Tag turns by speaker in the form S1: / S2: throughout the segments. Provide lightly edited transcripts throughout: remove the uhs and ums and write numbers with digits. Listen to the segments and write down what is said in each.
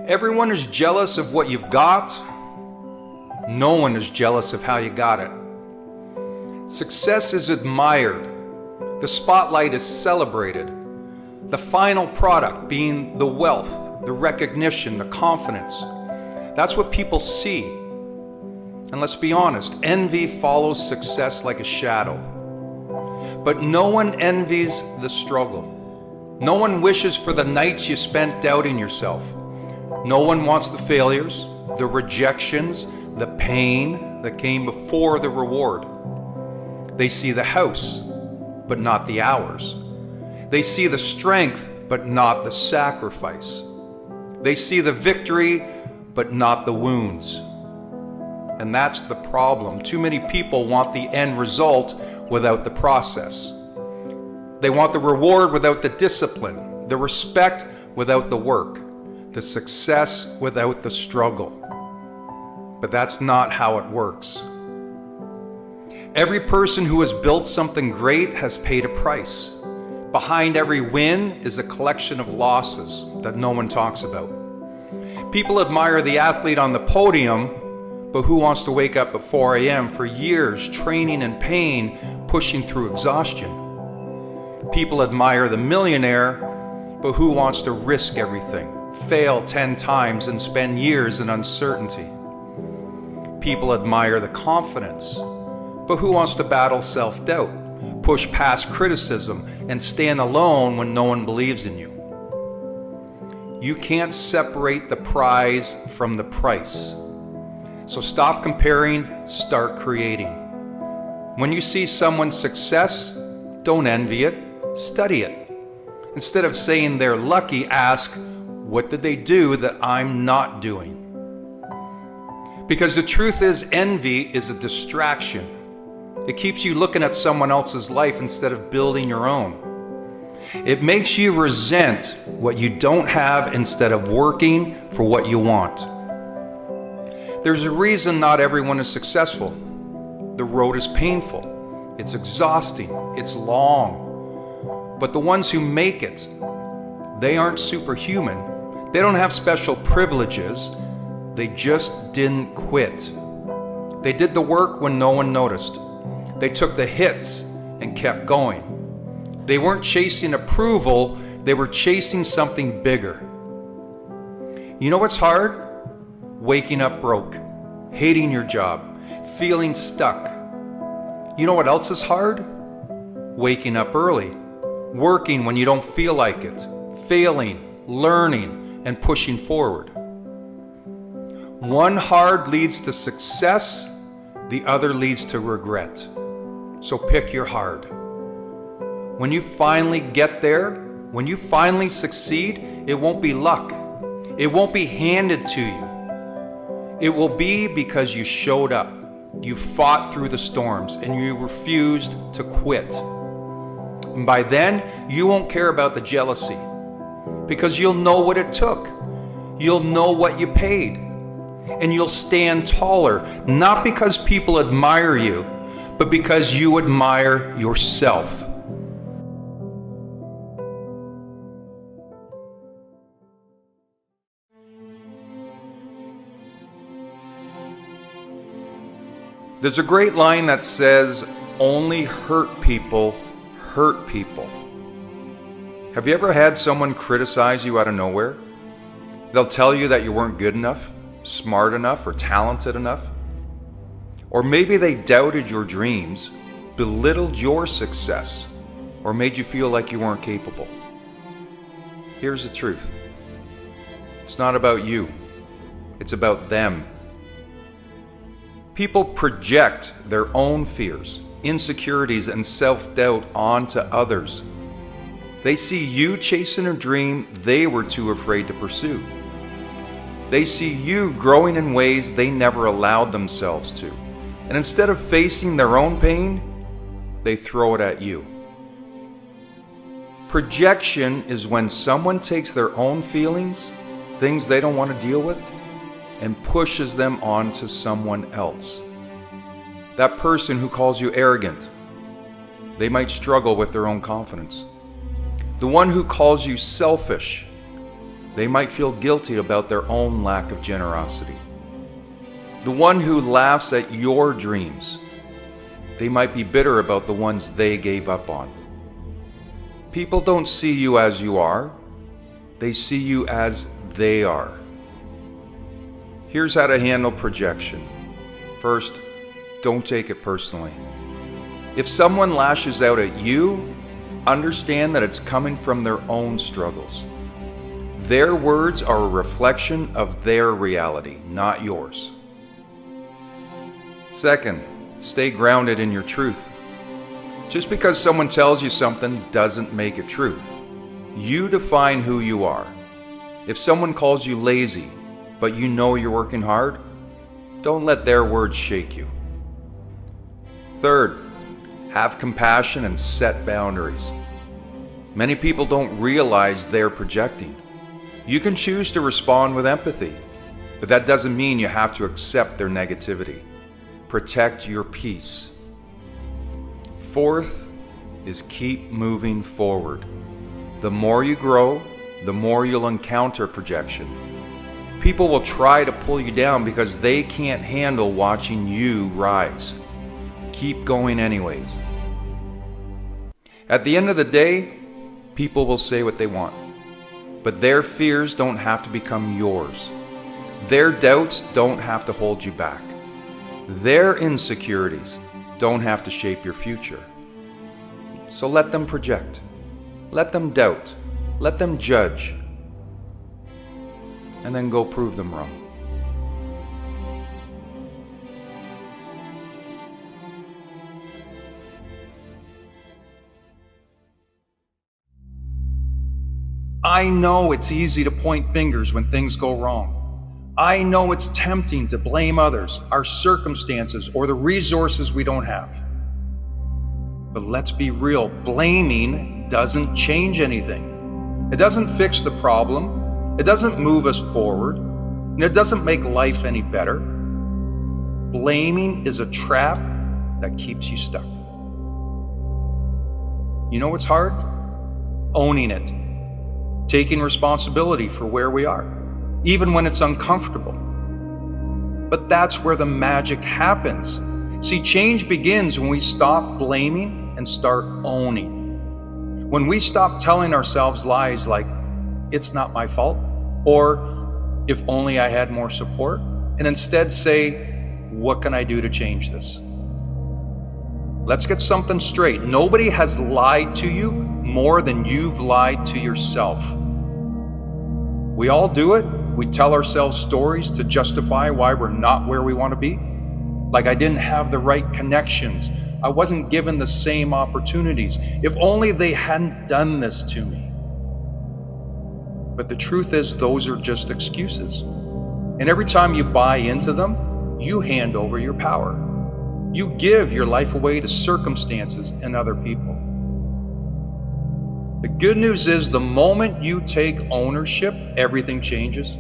S1: Everyone is jealous of what you've got. No one is jealous of how you got it. Success is admired. The spotlight is celebrated. The final product being the wealth, the recognition, the confidence. That's what people see. And let's be honest, envy follows success like a shadow. But no one envies the struggle. No one wishes for the nights you spent doubting yourself. No one wants the failures, the rejections, the pain that came before the reward. They see the house, but not the hours. They see the strength, but not the sacrifice. They see the victory, but not the wounds. And that's the problem. Too many people want the end result without the process. They want the reward without the discipline, the respect without the work, the success without the struggle. But that's not how it works. Every person who has built something great has paid a price. Behind every win is a collection of losses that no one talks about. People admire the athlete on the podium, but who wants to wake up at 4 a.m. for years, training in pain, pushing through exhaustion? People admire the millionaire, but who wants to risk everything, fail 10 times, and spend years in uncertainty? People admire the confidence, but who wants to battle self-doubt, push past criticism, and stand alone when no one believes in you? You can't separate the prize from the price. So stop comparing, start creating. When you see someone's success, don't envy it, study it. Instead of saying they're lucky, ask, what did they do that I'm not doing? Because the truth is, envy is a distraction. It keeps you looking at someone else's life instead of building your own. It makes you resent what you don't have instead of working for what you want. There's a reason not everyone is successful. The road is painful, it's exhausting, it's long. But the ones who make it, they aren't superhuman. They don't have special privileges. They just didn't quit. They did the work when no one noticed. They took the hits and kept going. They weren't chasing approval, they were chasing something bigger. You know what's hard? Waking up broke, hating your job, feeling stuck. You know what else is hard? Waking up early, working when you don't feel like it, failing, learning, and pushing forward. One hard leads to success, the other leads to regret. So pick your hard. When you finally get there, when you finally succeed, it won't be luck. It won't be handed to you. It will be because you showed up, you fought through the storms, and you refused to quit. And by then, you won't care about the jealousy, because you'll know what it took. You'll know what you paid. And you'll stand taller, not because people admire you, but because you admire yourself. There's a great line that says, only hurt people hurt people. Have you ever had someone criticize you out of nowhere? They'll tell you that you weren't good enough, smart enough, or talented enough. Or maybe they doubted your dreams, belittled your success, or made you feel like you weren't capable. Here's the truth. It's not about you. It's about them. People project their own fears, insecurities, and self-doubt onto others. They see you chasing a dream they were too afraid to pursue. They see you growing in ways they never allowed themselves to. And instead of facing their own pain, they throw it at you. Projection is when someone takes their own feelings, things they don't want to deal with, and pushes them onto someone else. That person who calls you arrogant, they might struggle with their own confidence. The one who calls you selfish, They might feel guilty about their own lack of generosity. The one who laughs at your dreams, they might be bitter about the ones they gave up on. People don't see you as you are, they see you as they are. Here's how to handle projection. First, don't take it personally. If someone lashes out at you, understand that it's coming from their own struggles. Their words are a reflection of their reality, not yours. Second, stay grounded in your truth. Just because someone tells you something doesn't make it true. You define who you are. If someone calls you lazy, but you know you're working hard, don't let their words shake you. Third, have compassion and set boundaries. Many people don't realize they're projecting. You can choose to respond with empathy, but that doesn't mean you have to accept their negativity. Protect your peace. Fourth is keep moving forward. The more you grow, the more you'll encounter projection. People will try to pull you down because they can't handle watching you rise. Keep going anyways. At the end of the day, people will say what they want, but their fears don't have to become yours. Their doubts don't have to hold you back. Their insecurities don't have to shape your future. So let them project. Let them doubt. Let them judge. And then go prove them wrong. I know it's easy to point fingers when things go wrong. I know it's tempting to blame others, our circumstances, or the resources we don't have. But let's be real, blaming doesn't change anything. It doesn't fix the problem, it doesn't move us forward, and it doesn't make life any better. Blaming is a trap that keeps you stuck. You know what's hard? Owning it. Taking responsibility for where we are, even when it's uncomfortable. But that's where the magic happens. See, change begins when we stop blaming and start owning. When we stop telling ourselves lies like, it's not my fault, or if only I had more support, and instead say, what can I do to change this? Let's get something straight. Nobody has lied to you more than you've lied to yourself. We all do it. We tell ourselves stories to justify why we're not where we want to be. Like, I didn't have the right connections. I wasn't given the same opportunities. If only they hadn't done this to me. But the truth is, those are just excuses. And every time you buy into them, you hand over your power. You give your life away to circumstances and other people. The good news is, the moment you take ownership, everything changes.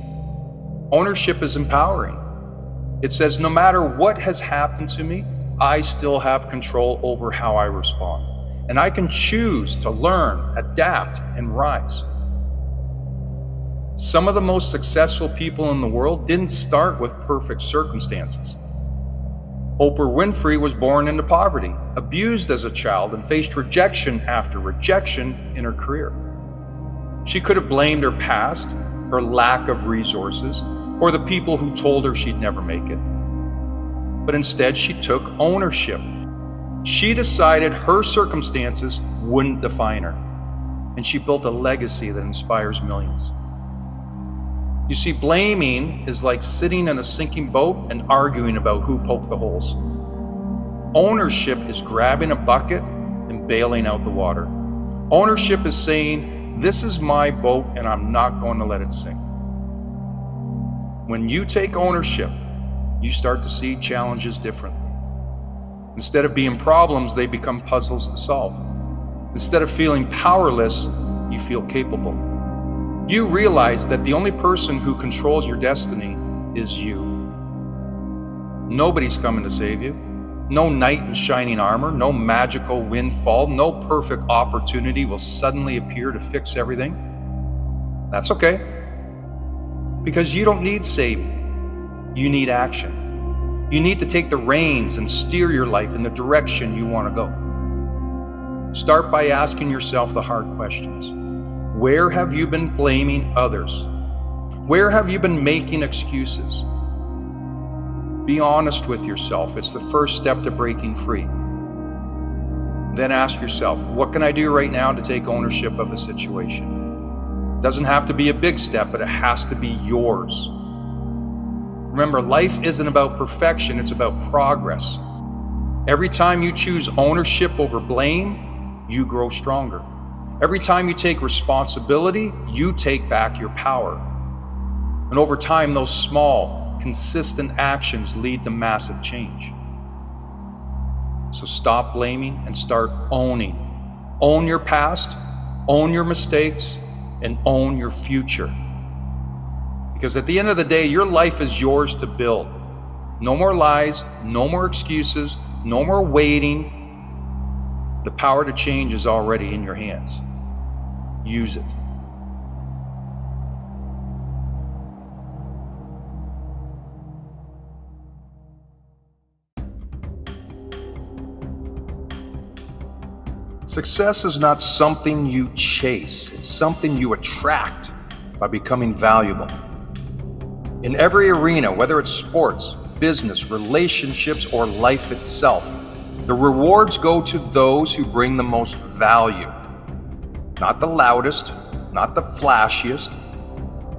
S1: Ownership is empowering. It says, no matter what has happened to me, I still have control over how I respond. And I can choose to learn, adapt, and rise. Some of the most successful people in the world didn't start with perfect circumstances. Oprah Winfrey was born into poverty, abused as a child, and faced rejection after rejection in her career. She could have blamed her past, her lack of resources, or the people who told her she'd never make it. But instead, she took ownership. She decided her circumstances wouldn't define her, and she built a legacy that inspires millions. You see, blaming is like sitting in a sinking boat and arguing about who poked the holes. Ownership is grabbing a bucket and bailing out the water. Ownership is saying, this is my boat and I'm not going to let it sink. When you take ownership, you start to see challenges differently. Instead of being problems, they become puzzles to solve. Instead of feeling powerless, you feel capable. You realize that the only person who controls your destiny is you. Nobody's coming to save you. No knight in shining armor, no magical windfall, no perfect opportunity will suddenly appear to fix everything. That's okay. Because you don't need saving, you need action. You need to take the reins and steer your life in the direction you want to go. Start by asking yourself the hard questions. Where have you been blaming others? Where have you been making excuses? Be honest with yourself. It's the first step to breaking free. Then ask yourself, what can I do right now to take ownership of the situation? It doesn't have to be a big step, but it has to be yours. Remember, life isn't about perfection, it's about progress. Every time you choose ownership over blame, you grow stronger. Every time you take responsibility, you take back your power. And over time, those small, consistent actions lead to massive change. So stop blaming and start owning. Own your past, own your mistakes, and own your future. Because at the end of the day, your life is yours to build. No more lies, no more excuses, no more waiting. The power to change is already in your hands. Use it. Success is not something you chase, it's something you attract by becoming valuable. In every arena, whether it's sports, business, relationships, or life itself, the rewards go to those who bring the most value. Not the loudest, not the flashiest,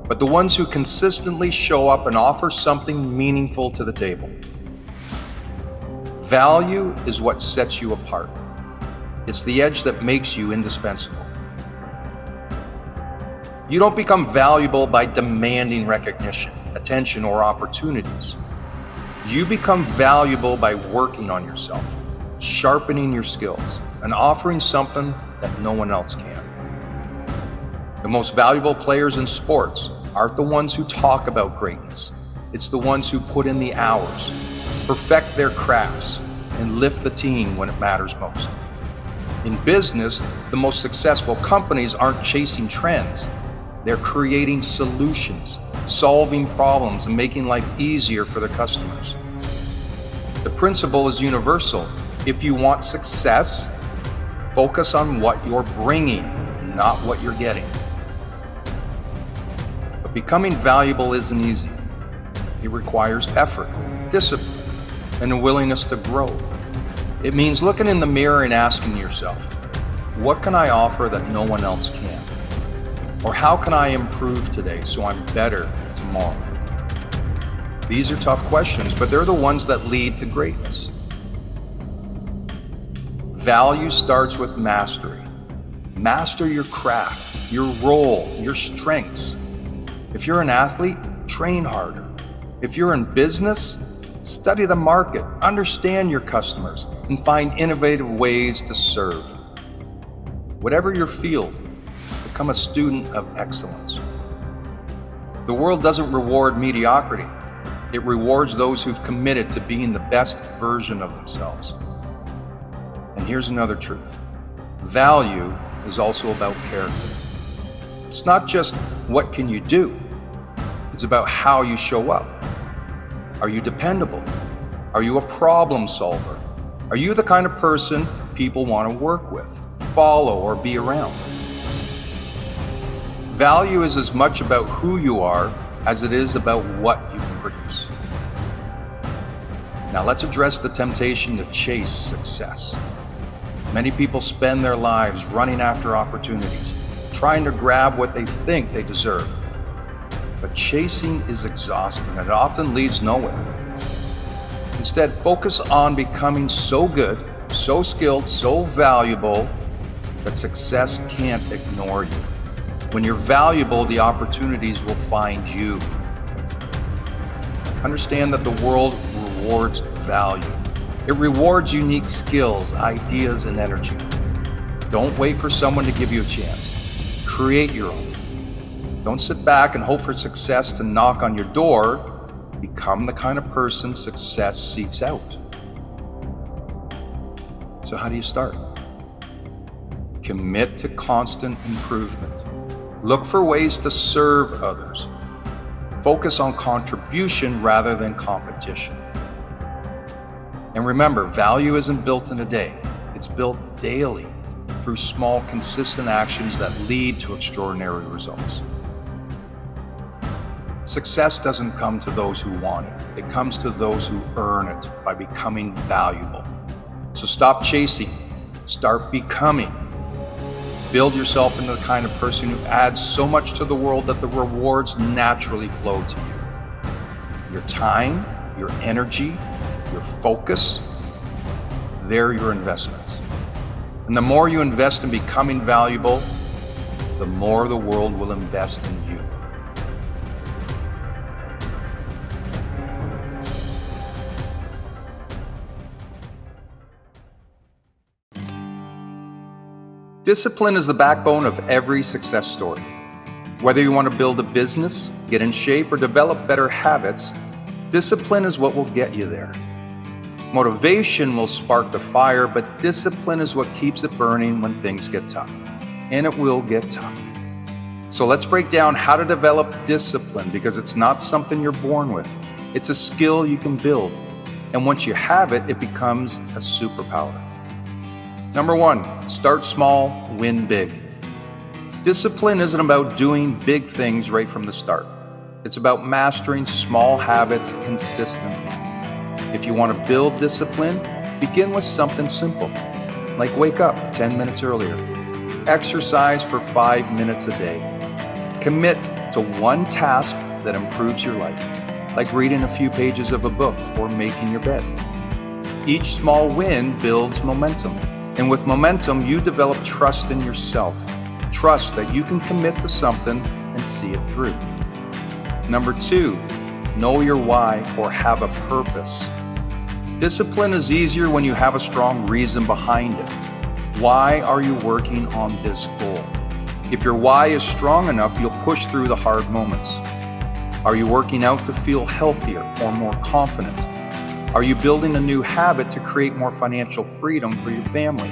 S1: but the ones who consistently show up and offer something meaningful to the table. Value is what sets you apart. It's the edge that makes you indispensable. You don't become valuable by demanding recognition, attention, or opportunities. You become valuable by working on yourself, sharpening your skills, and offering something that no one else can. The most valuable players in sports aren't the ones who talk about greatness. It's the ones who put in the hours, perfect their crafts, and lift the team when it matters most. In business, the most successful companies aren't chasing trends. They're creating solutions, solving problems, and making life easier for their customers. The principle is universal. If you want success, focus on what you're bringing, not what you're getting. But becoming valuable isn't easy. It requires effort, discipline, and a willingness to grow. It means looking in the mirror and asking yourself, what can I offer that no one else can? Or how can I improve today so I'm better tomorrow? These are tough questions, but they're the ones that lead to greatness. Value starts with mastery. Master your craft, your role, your strengths. If you're an athlete, train harder. If you're in business, study the market, understand your customers, and find innovative ways to serve. Whatever your field, become a student of excellence. The world doesn't reward mediocrity. It rewards those who've committed to being the best version of themselves. And here's another truth. Value is also about character. It's not just what can you do. It's about how you show up. Are you dependable? Are you a problem solver? Are you the kind of person people want to work with, follow, or be around? Value is as much about who you are as it is about what you can produce. Now let's address the temptation to chase success. Many people spend their lives running after opportunities, trying to grab what they think they deserve. But chasing is exhausting and it often leads nowhere. Instead, focus on becoming so good, so skilled, so valuable that success can't ignore you. When you're valuable, the opportunities will find you. Understand that the world rewards value. It rewards unique skills, ideas, and energy. Don't wait for someone to give you a chance. Create your own. Don't sit back and hope for success to knock on your door. Become the kind of person success seeks out. So how do you start? Commit to constant improvement. Look for ways to serve others. Focus on contribution rather than competition. And remember, value isn't built in a day. It's built daily through small, consistent actions that lead to extraordinary results. Success doesn't come to those who want it. It comes to those who earn it by becoming valuable. So stop chasing, start becoming. Build yourself into the kind of person who adds so much to the world that the rewards naturally flow to you. Your time, your energy, your focus, they're your investments. And the more you invest in becoming valuable, the more the world will invest in you. Discipline is the backbone of every success story. Whether you want to build a business, get in shape, or develop better habits, discipline is what will get you there. Motivation will spark the fire, but discipline is what keeps it burning when things get tough. And it will get tough. So let's break down how to develop discipline, because it's not something you're born with. It's a skill you can build. And once you have it, it becomes a superpower. Number 1, start small, win big. Discipline isn't about doing big things right from the start. It's about mastering small habits consistently. If you want to build discipline, begin with something simple, like wake up 10 minutes earlier. Exercise for 5 minutes a day. Commit to one task that improves your life, like reading a few pages of a book or making your bed. Each small win builds momentum. And with momentum, you develop trust in yourself. Trust that you can commit to something and see it through. Number 2, know your why or have a purpose. Discipline is easier when you have a strong reason behind it. Why are you working on this goal? If your why is strong enough, you'll push through the hard moments. Are you working out to feel healthier or more confident? Are you building a new habit to create more financial freedom for your family?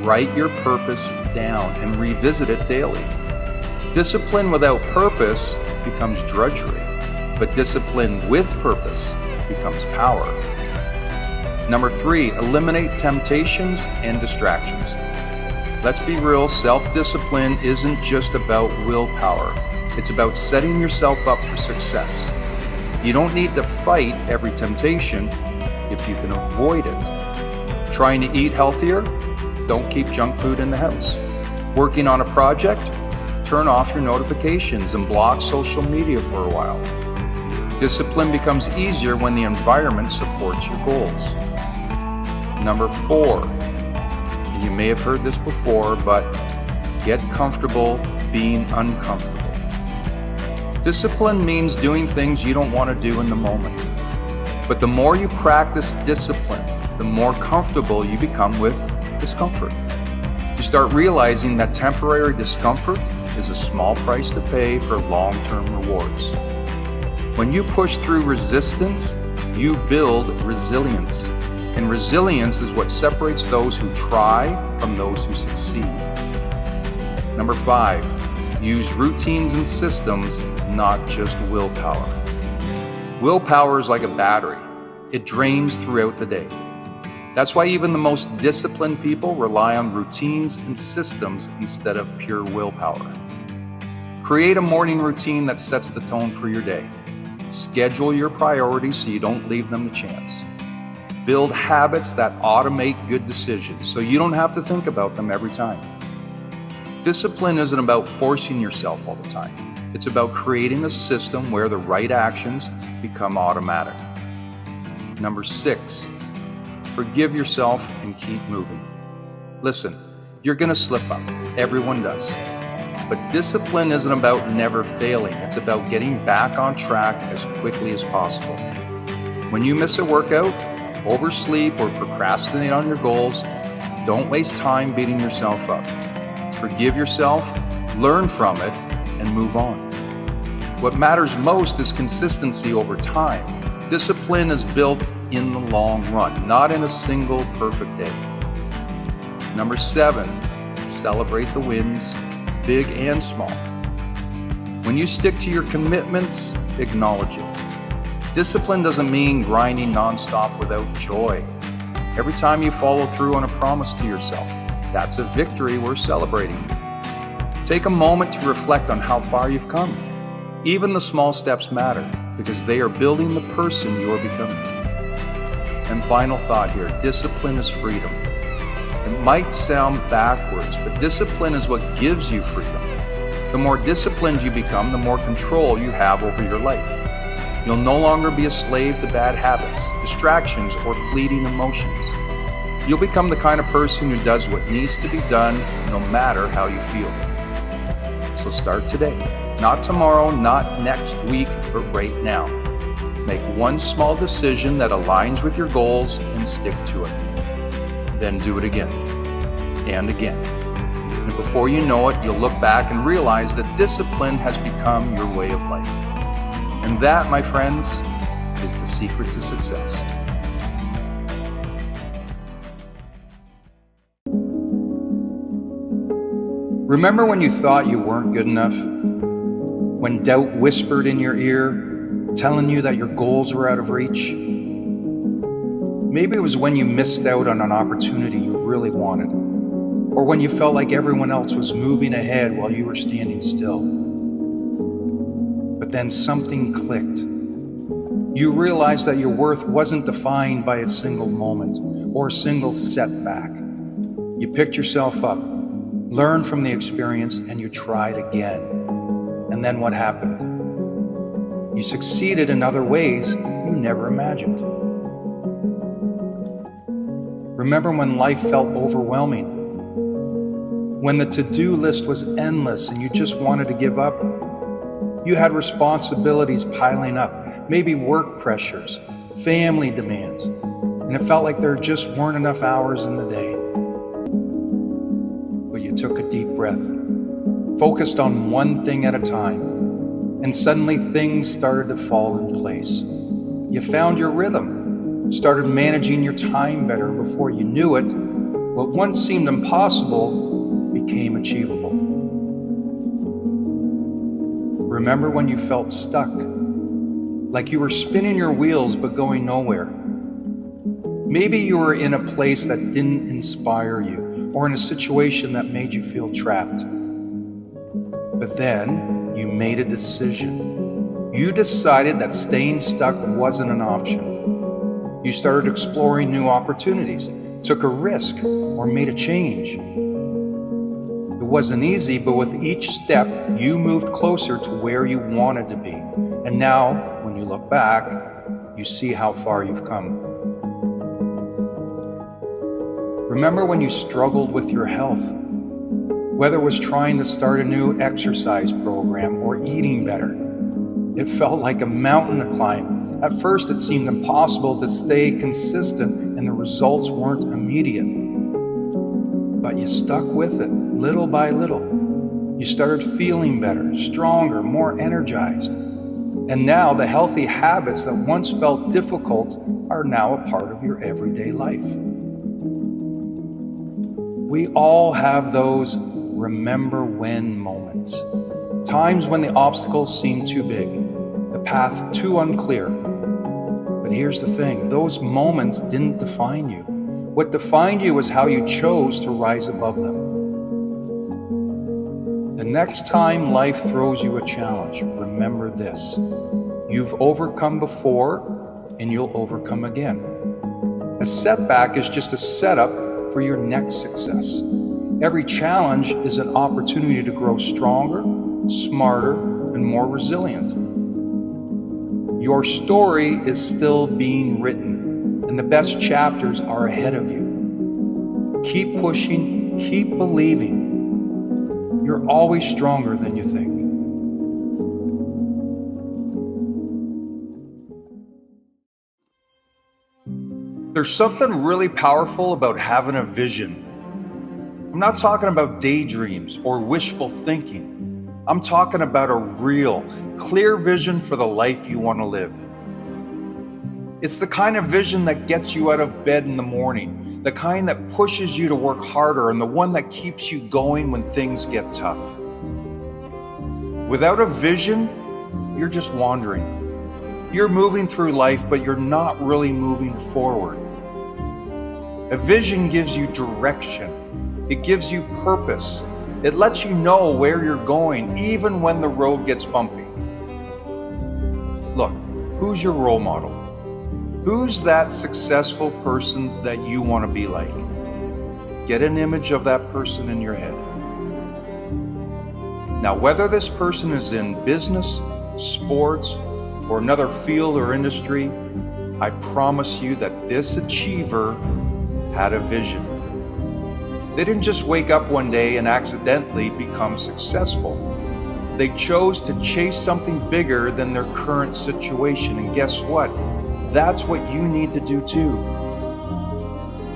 S1: Write your purpose down and revisit it daily. Discipline without purpose becomes drudgery, but discipline with purpose becomes power. Number 3, eliminate temptations and distractions. Let's be real, self-discipline isn't just about willpower. It's about setting yourself up for success. You don't need to fight every temptation if you can avoid it. Trying to eat healthier? Don't keep junk food in the house. Working on a project? Turn off your notifications and block social media for a while. Discipline becomes easier when the environment supports your goals. Number 4, and you may have heard this before, but get comfortable being uncomfortable. Discipline means doing things you don't want to do in the moment. But the more you practice discipline, the more comfortable you become with discomfort. You start realizing that temporary discomfort is a small price to pay for long-term rewards. When you push through resistance, you build resilience. And resilience is what separates those who try from those who succeed. Number 5, use routines and systems, not just willpower. Willpower is like a battery. It drains throughout the day. That's why even the most disciplined people rely on routines and systems instead of pure willpower. Create a morning routine that sets the tone for your day. Schedule your priorities so you don't leave them to chance. Build habits that automate good decisions so you don't have to think about them every time. Discipline isn't about forcing yourself all the time. It's about creating a system where the right actions become automatic. Number 6, forgive yourself and keep moving. Listen, you're going to slip up. Everyone does. But discipline isn't about never failing. It's about getting back on track as quickly as possible. When you miss a workout, oversleep, or procrastinate on your goals, don't waste time beating yourself up. Forgive yourself, learn from it, and move on. What matters most is consistency over time. Discipline is built in the long run, not in a single perfect day. Number 7, celebrate the wins, big and small. When you stick to your commitments, acknowledge it. Discipline doesn't mean grinding nonstop without joy. Every time you follow through on a promise to yourself, that's a victory worth celebrating. Take a moment to reflect on how far you've come. Even the small steps matter because they are building the person you are becoming. And final thought here, discipline is freedom. It might sound backwards, but discipline is what gives you freedom. The more disciplined you become, the more control you have over your life. You'll no longer be a slave to bad habits, distractions, or fleeting emotions. You'll become the kind of person who does what needs to be done, no matter how you feel. So start today. Not tomorrow, not next week, but right now. Make one small decision that aligns with your goals and stick to it. Then do it again and again. And before you know it, you'll look back and realize that discipline has become your way of life. And that, my friends, is the secret to success. Remember when you thought you weren't good enough? When doubt whispered in your ear, telling you that your goals were out of reach? Maybe it was when you missed out on an opportunity you really wanted, or when you felt like everyone else was moving ahead while you were standing still. But then something clicked. You realized that your worth wasn't defined by a single moment or a single setback. You picked yourself up, learned from the experience, and you tried again. And then what happened? You succeeded in other ways you never imagined. Remember when life felt overwhelming? When the to-do list was endless and you just wanted to give up? You had responsibilities piling up, maybe work pressures, family demands, and it felt like there just weren't enough hours in the day. But you took a deep breath, focused on one thing at a time, and suddenly things started to fall in place. You found your rhythm, started managing your time better. Before you knew it, what once seemed impossible became achievable. Remember when you felt stuck, like you were spinning your wheels but going nowhere? Maybe you were in a place that didn't inspire you, or in a situation that made you feel trapped. But then you made a decision. You decided that staying stuck wasn't an option. You started exploring new opportunities, took a risk, or made a change. It wasn't easy, but with each step, you moved closer to where you wanted to be. And now, when you look back, you see how far you've come. Remember when you struggled with your health? Whether it was trying to start a new exercise program or eating better, it felt like a mountain to climb. At first, it seemed impossible to stay consistent, and the results weren't immediate. But you stuck with it, little by little. You started feeling better, stronger, more energized. And now the healthy habits that once felt difficult are now a part of your everyday life. We all have those remember when moments. Times when the obstacles seem too big, the path too unclear. But here's the thing, those moments didn't define you. What defined you was how you chose to rise above them. The next time life throws you a challenge, remember this. You've overcome before, and you'll overcome again. A setback is just a setup for your next success. Every challenge is an opportunity to grow stronger, smarter, and more resilient. Your story is still being written, and the best chapters are ahead of you. Keep pushing, keep believing. You're always stronger than you think. There's something really powerful about having a vision. I'm not talking about daydreams or wishful thinking. I'm talking about a real, clear vision for the life you want to live. It's the kind of vision that gets you out of bed in the morning, the kind that pushes you to work harder, and the one that keeps you going when things get tough. Without a vision, you're just wandering. You're moving through life, but you're not really moving forward. A vision gives you direction. It gives you purpose. It lets you know where you're going, even when the road gets bumpy. Look, who's your role model? Who's that successful person that you want to be like? Get an image of that person in your head. Now, whether this person is in business, sports, or another field or industry, I promise you that this achiever had a vision. They didn't just wake up one day and accidentally become successful. They chose to chase something bigger than their current situation. And guess what? That's what you need to do too.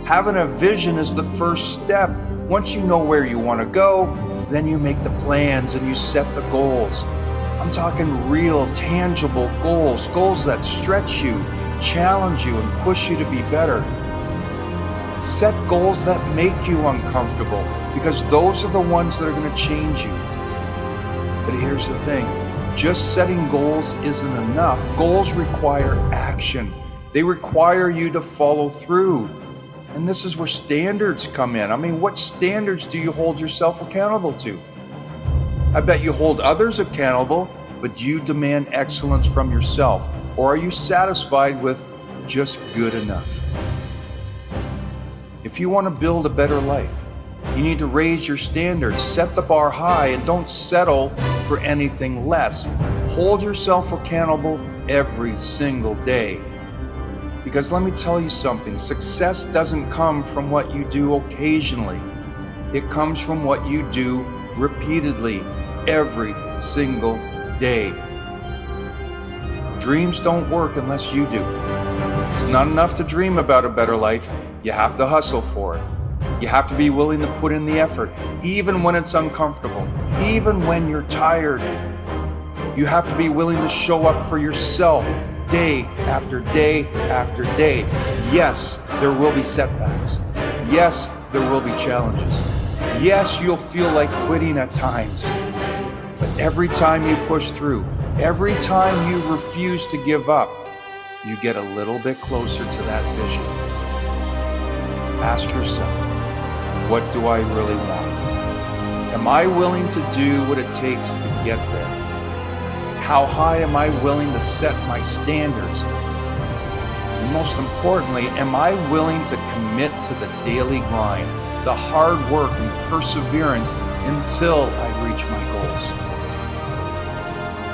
S1: Having a vision is the first step. Once you know where you want to go, then you make the plans and you set the goals. I'm talking real, tangible goals, goals that stretch you, challenge you, and push you to be better. Set goals that make you uncomfortable, because those are the ones that are going to change you. But here's the thing, just setting goals isn't enough. Goals require action. They require you to follow through. And this is where standards come in. I mean, what standards do you hold yourself accountable to? I bet you hold others accountable, but do you demand excellence from yourself? Or are you satisfied with just good enough? If you want to build a better life, you need to raise your standards, set the bar high, and don't settle for anything less. Hold yourself accountable every single day. Because let me tell you something, success doesn't come from what you do occasionally. It comes from what you do repeatedly, every single day. Dreams don't work unless you do. It's not enough to dream about a better life. You have to hustle for it. You have to be willing to put in the effort, even when it's uncomfortable, even when you're tired. You have to be willing to show up for yourself day after day after day. Yes, there will be setbacks. Yes, there will be challenges. Yes, you'll feel like quitting at times. But every time you push through, every time you refuse to give up, you get a little bit closer to that vision. Ask yourself, what do I really want? Am I willing to do what it takes to get there? How high am I willing to set my standards? And most importantly, am I willing to commit to the daily grind, the hard work and perseverance until I reach my goals?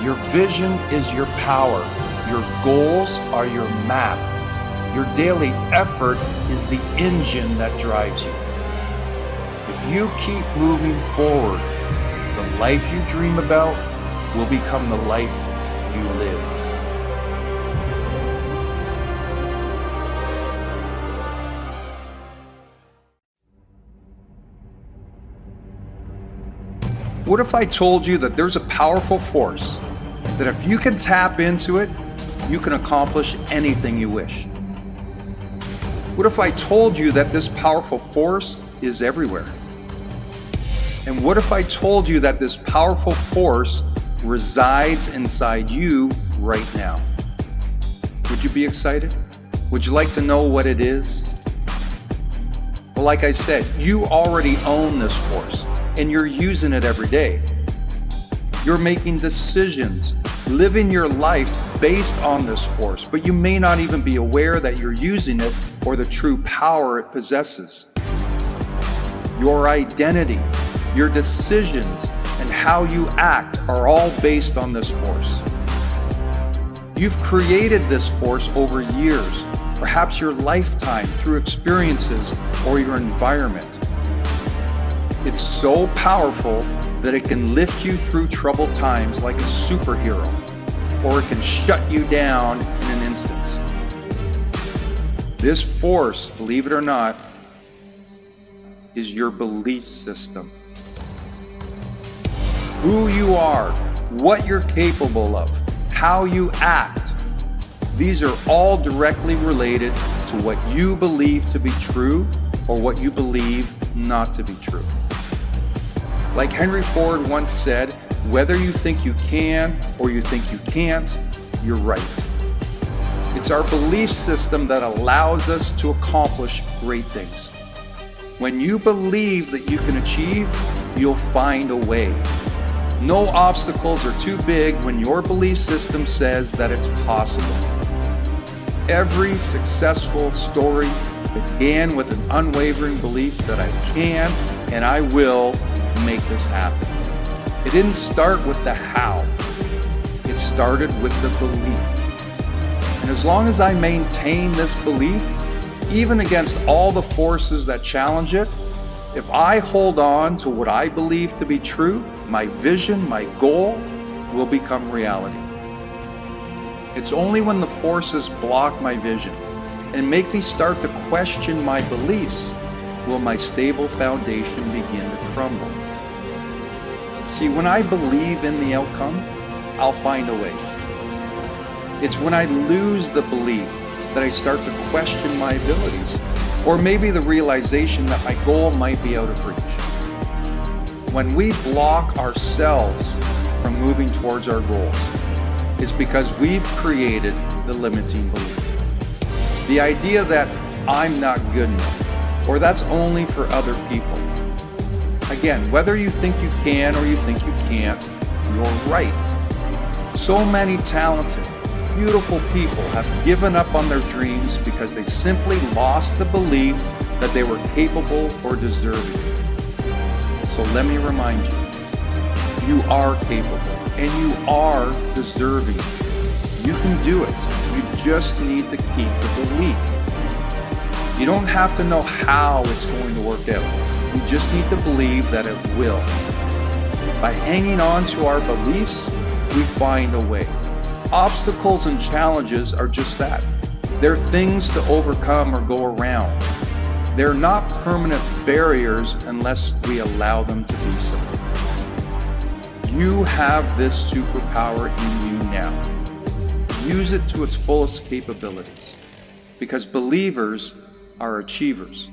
S1: Your vision is your power. Your goals are your map. Your daily effort is the engine that drives you. If you keep moving forward, the life you dream about will become the life you live.
S2: What if I told you that there's a powerful force that if you can tap into it, you can accomplish anything you wish? What if I told you that this powerful force is everywhere? And what if I told you that this powerful force resides inside you right now? Would you be excited? Would you like to know what it is? Well, like I said, you already own this force and you're using it every day. You're making decisions, living your life based on this force, but you may not even be aware that you're using it or the true power it possesses. Your identity, your decisions, and how you act are all based on this force. You've created this force over years, perhaps your lifetime, through experiences or your environment. It's so powerful that it can lift you through troubled times like a superhero, or it can shut you down in an instant. This force, believe it or not, is your belief system. Who you are, what you're capable of, how you act. These are all directly related to what you believe to be true or what you believe not to be true. Like Henry Ford once said, whether you think you can or you think you can't, you're right. It's our belief system that allows us to accomplish great things. When you believe that you can achieve, you'll find a way. No obstacles are too big when your belief system says that it's possible. Every successful story began with an unwavering belief that I can and I will make this happen. It didn't start with the how. It started with the belief. And as long as I maintain this belief, even against all the forces that challenge it, if I hold on to what I believe to be true, my vision, my goal will become reality. It's only when the forces block my vision and make me start to question my beliefs will my stable foundation begin to crumble. See, when I believe in the outcome, I'll find a way. It's when I lose the belief that I start to question my abilities, or maybe the realization that my goal might be out of reach. When we block ourselves from moving towards our goals, it's because we've created the limiting belief. The idea that I'm not good enough, or that's only for other people. Again, whether you think you can or you think you can't, you're right. So many talented, beautiful people have given up on their dreams because they simply lost the belief that they were capable or deserving. So let me remind you, you are capable and you are deserving. You can do it. You just need to keep the belief. You don't have to know how it's going to work out. You just need to believe that it will. By hanging on to our beliefs, we find a way. Obstacles and challenges are just that. They're things to overcome or go around. They're not permanent barriers unless we allow them to be so. You have this superpower in you now. Use it to its fullest capabilities, because believers are achievers.